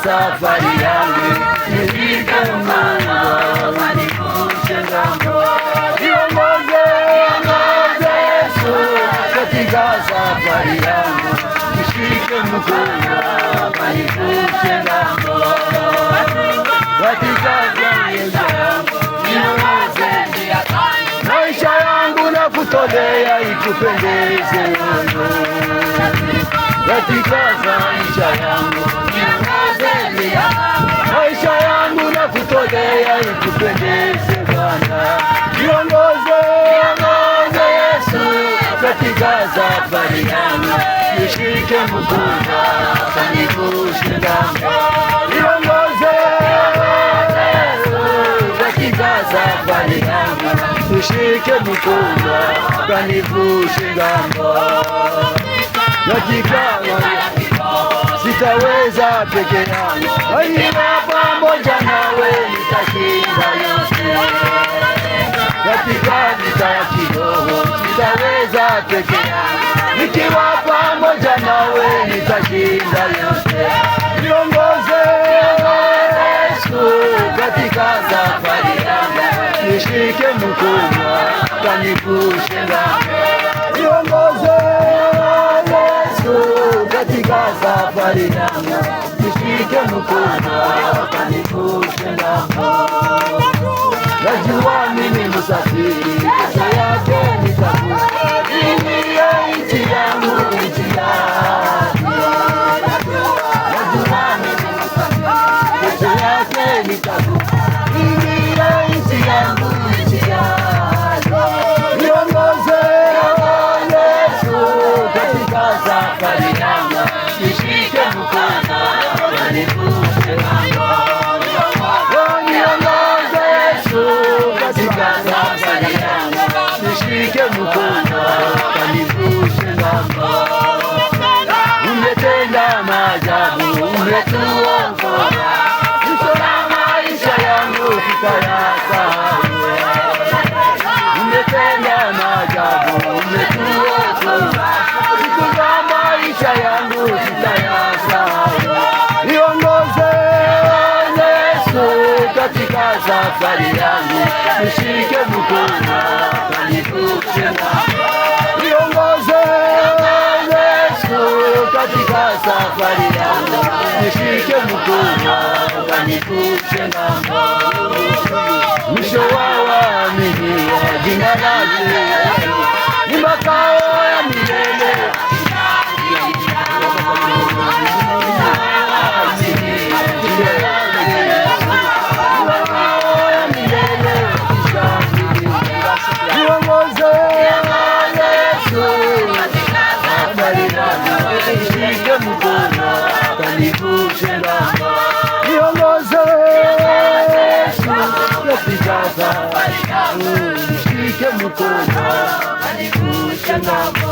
safari yangu, nifike Mungu kanivushe ng'ambo. Niongoze Yesu katika safari yangu, nishike mkono kanivushe ng'ambo. Katika maisha yangu niongoze, maisha yangu nakutolea ikupendeze Mungu. Katika maisha yangu niongoze, maisha yangu nakutolea ikupendeze Bwana. Niongoze Yesu katika safari yangu, nishike mkono kanivushe ng'ambo. Niongoze Yesu katika safari yangu, nishike mkono kanivushe ng'ambo. Katika sitaweza peke yangu, nikiwa pamoja nawe nitashinda yote. Katika vita ya kiroho sitaweza peke yangu, nikiwa pamoja nawe nitashinda yote. Niongoze Yesu katika safari yangu, nishike mkono kanivushe ng'ambo. Niongoze Yesu katika safari yangu, nishike mkono kanivushe ng'ambo. Najua mimi msafiri, kesho yake nitakufa. Niingie nchi yangu, nchi yake. Najua mimi msafiri, kesho yake nitakufa. Niingie nchi yangu, nchi yake. Niongoze Yesu katika safari yangu, nishike mkono kanivushe ng'ambo. Niongoze Yesu katika safari yangu, nishike mkono kanivushe ng'ambo. Umetenda maajabu, umetuokoa, mwisho wa maisha yangu sitayasahau. Umetenda maajabu, umetuokoa, mwisho wa maisha yangu sitayasahau. Niongoze Yesu katika safari yangu, nishike mkono kanivushe ng'ambo. Niongoze Yesu katika safari yangu, nishike mkono kanivushe ng'ambo. Mwisho wa waaminiwa, jina lake ni makao ya milele. Niongoze Yesu safari yangu, nishike mkono kanivushe ng'ambo. Niongoze Yesu katika safari yangu, nishike mkono kanivushe ng'ambo.